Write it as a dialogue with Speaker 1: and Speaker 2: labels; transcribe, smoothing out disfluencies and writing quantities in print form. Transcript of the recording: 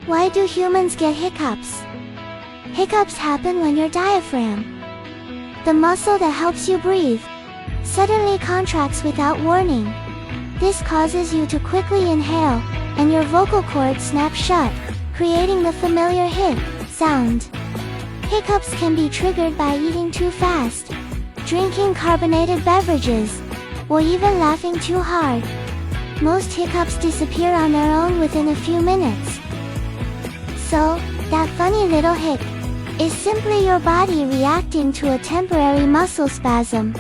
Speaker 1: Why do humans get hiccups? Hiccups happen when your diaphragm, the muscle that helps you breathe, suddenly contracts without warning. This causes you to quickly inhale, and your vocal cords snap shut, creating the familiar hic sound. Hiccups can be triggered by eating too fast, drinking carbonated beverages, or even laughing too hard. Most hiccups disappear on their own within a few minutes. So, that funny little hic is simply your body reacting to a temporary muscle spasm.